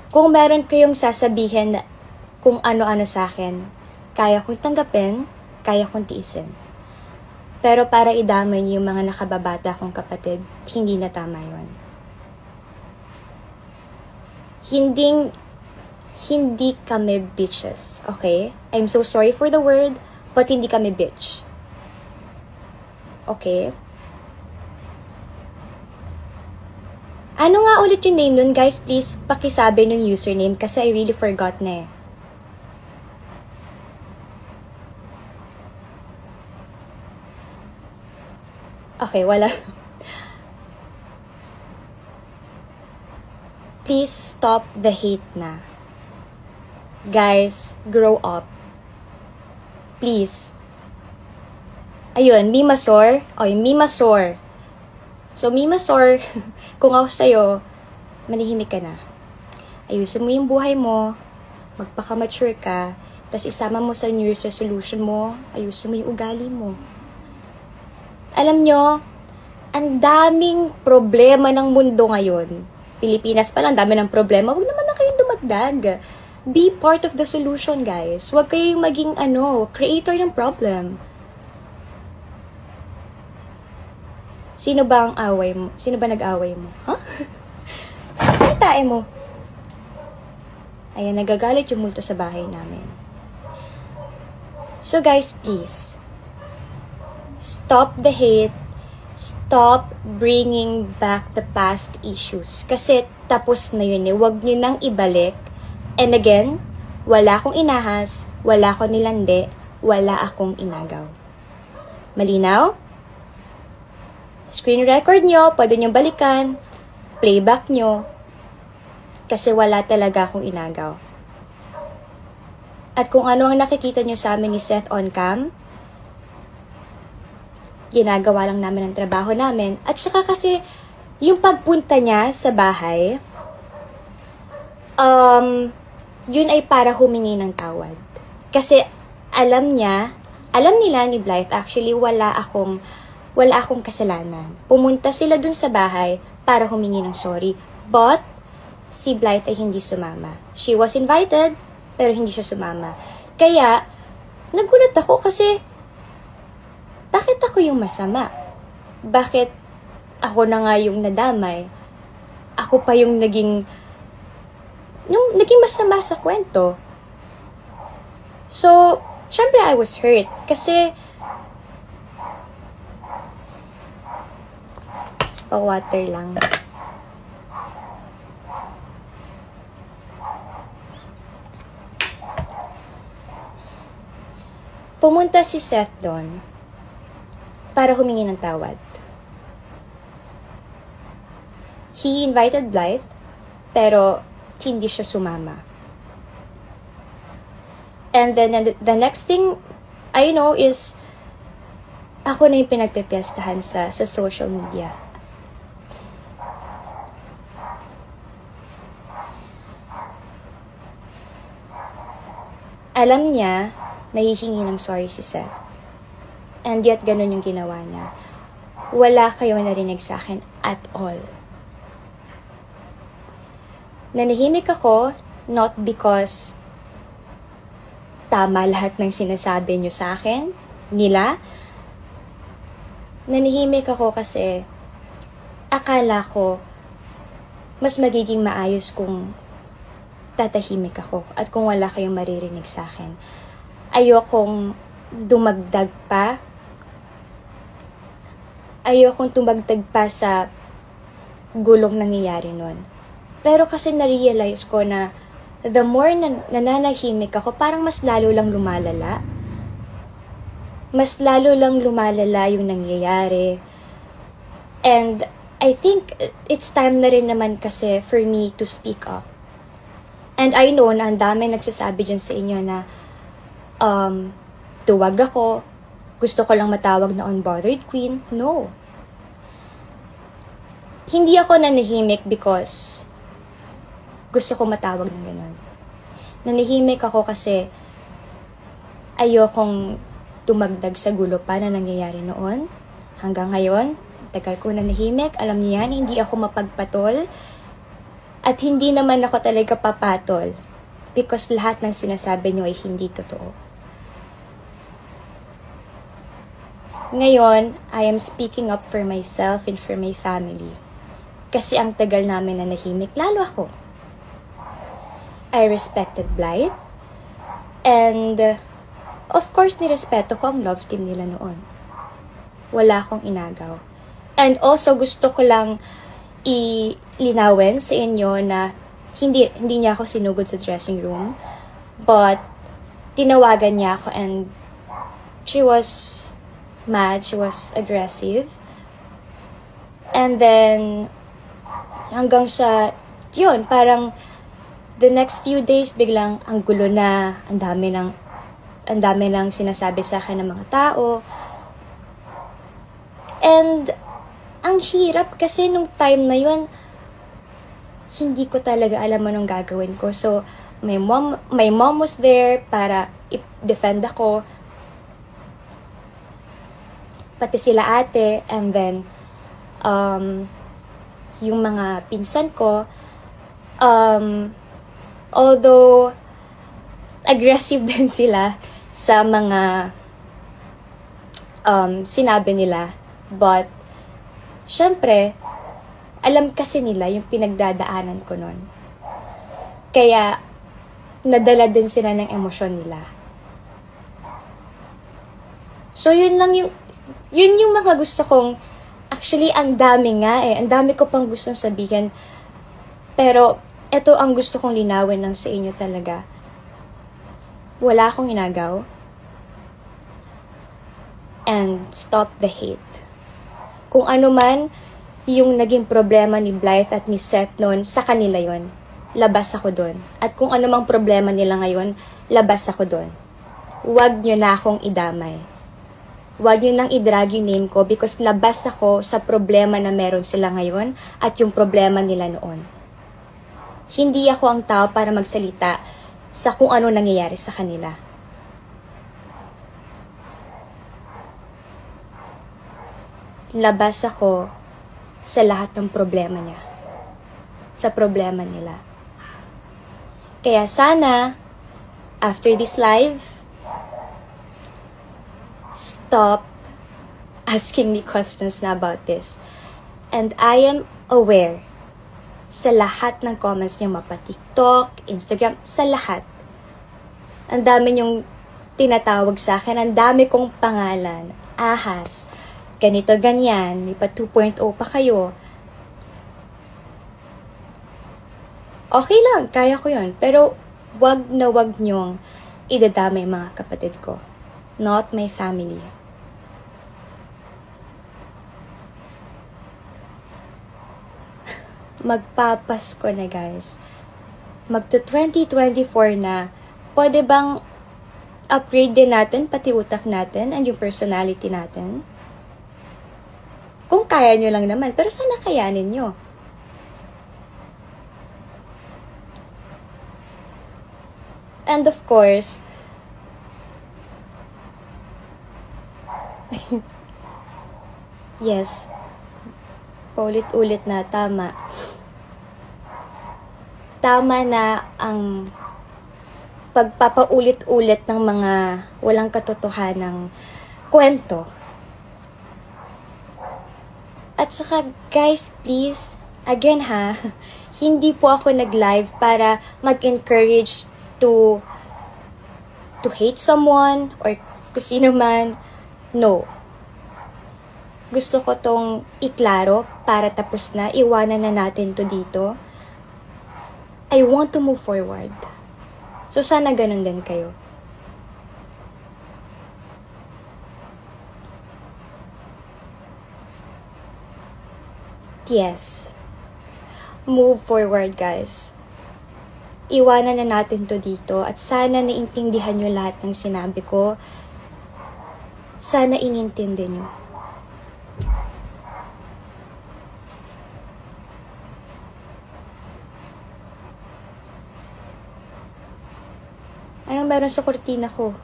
Kung meron kayong sasabihin kung ano-ano sa akin, kaya kong tanggapin, kaya kong tiisin. Pero para idamay niyo yung mga nakababata kong kapatid, hindi na tama yun. Hindi kami bitches, okay? I'm so sorry for the word, but hindi kami bitch. Okay? Ano nga ulit yung name nun, guys? Please, pakisabi nung username kasi I really forgot na eh. Okay, wala. Please stop the hate na. Guys, grow up. Please. Ayun, Mimasor. Oy, Mimasor. So, Mimasor, kung ako sa'yo, manihimik ka na. Ayusin mo yung buhay mo, magpaka-mature ka, tapos isama mo sa New Year's resolution mo, ayusin mo yung ugali mo. Alam nyo, ang daming problema ng mundo ngayon. Pilipinas pa lang, dami ng problema. Huwag naman na kayong dumagdag. Be part of the solution, guys. Huwag kayong maging, creator ng problem. Sino ba ang away mo? Sino ba nag-away mo? Huh? Palitain mo. Ayan, nagagalit yung multo sa bahay namin. So, guys, please. Stop the hate. Stop bringing back the past issues. Kasi tapos na yun eh. Huwag nyo nang ibalik. And again, wala akong inahas, wala akong nilandi, wala akong inagaw. Malinaw? Screen record nyo, pwede nyo balikan, playback nyo, kasi wala talaga akong inagaw. At kung ano ang nakikita nyo sa amin ni Seth on cam, ginagawa lang namin ang trabaho namin. At saka kasi, yung pagpunta niya sa bahay, yun ay para humingi ng tawad. Kasi alam nila ni Blythe, actually wala akong kasalanan. Pumunta sila dun sa bahay para humingi ng sorry. But, si Blythe ay hindi sumama. She was invited, pero hindi siya sumama. Kaya, nagulat ako kasi, bakit ako yung masama? Bakit ako na nga yung nadamay? Ako pa yung naging masama sa kwento. So, syempre I was hurt. Kasi, pa-water lang. Pumunta si Seth doon para humingi ng tawad. He invited Blythe, pero hindi siya sumama. And then the next thing I know is ako na yung pinagpipiestahan sa social media. Alam niya, nahihingi ng sorry si Seth. And yet, ganun yung ginawa niya. Wala kayong narinig sa akin at all. Nanahimik ako, not because tama lahat ng sinasabi niyo sa akin, nila. Nanahimik ako kasi akala ko mas magiging maayos kung tatahimik ako at kung wala kayong maririnig sa akin. Ayokong dumagdag pa. Ayokong tumagdag pa sa gulong nangyayari nun. Pero kasi na-realize ko na the more nananahimik ako, parang mas lalo lang lumalala. Mas lalo lang lumalala yung nangyayari. And I think it's time na rin naman kasi for me to speak up. And I know na ang dami nagsasabi dyan sa inyo na tuwag ako, gusto ko lang matawag na unbothered queen. No. Hindi ako nanahimik because gusto ko matawag ng ganun. Nanahimik ako kasi ayokong tumagdag sa gulo pa na nangyayari noon. Hanggang ngayon, tagal ko nanahimik. Alam niyo yan, hindi ako mapagpatol. At hindi naman ako talaga papatol because lahat ng sinasabi niyo ay hindi totoo. Ngayon, I am speaking up for myself and for my family. Kasi ang tagal namin na nahimik, lalo ako. I respected Blythe. And, of course, nirespeto ko ang love team nila noon. Wala akong inagaw. And also, gusto ko lang ilinawin sa inyo na hindi niya ako sinugod sa dressing room. But, tinawagan niya ako and she was mad, she was aggressive. And then, hanggang sa, yun, parang the next few days, biglang ang gulo na, ang dami ng sinasabi sa akin ng mga tao. And, ang hirap kasi nung time na yun, hindi ko talaga alam anong gagawin ko. So, my mom was there para i-defend ako. Pati sila ate, and then, yung mga pinsan ko, although, aggressive din sila sa mga sinabi nila, but, syempre, alam kasi nila yung pinagdadaanan ko nun. Kaya, nadala din sila ng emosyon nila. So, yun yung mga gusto kong, actually, ang dami nga eh. Ang dami ko pang gustong sabihin. Pero, ito ang gusto kong linawin lang sa inyo talaga. Wala akong inagaw. And stop the hate. Kung ano man yung naging problema ni Blythe at ni Seth noon, sa kanila yon. Labas ako doon. At kung ano mang problema nila ngayon, labas ako doon. Huwag nyo na akong idamay. Huwag nyo nang i-drag yung name ko because labas ako sa problema na meron sila ngayon at yung problema nila noon. Hindi ako ang tao para magsalita sa kung ano nangyayari sa kanila. Labas ako sa lahat ng problema niya. Sa problema nila. Kaya sana, after this live, stop asking me questions na about this. And I am aware sa lahat ng comments niyo, mapa TikTok, Instagram, sa lahat. Ang dami niyong tinatawag sa akin, ang dami kong pangalan, ahas, ganito, ganyan, may pa 2.0 pa kayo. Okay lang, kaya ko yun. Pero wag na wag niyong idadamay mga kapatid ko. Not my family. Magpapasko na guys. Magto 2024 na. Pwede bang upgrade din natin pati utak natin and yung personality natin? Kung kaya nyo lang naman. Pero sana kayanin nyo. And of course, yes, paulit-ulit na, tama. Tama na ang pagpapaulit-ulit ng mga walang katotohanang kwento. At saka, guys, please, again ha, hindi po ako nag-live para mag-encourage to hate someone or kung sino man. No. Gusto ko tong iklaro para tapos na, iwanan na natin to dito. I want to move forward. So sana ganun din kayo. Yes. Move forward, guys. Iwanan na natin to dito at sana naintindihan nyo lahat ng sinabi ko. Sana inintindi nyo. Anong meron sa kurtina ko?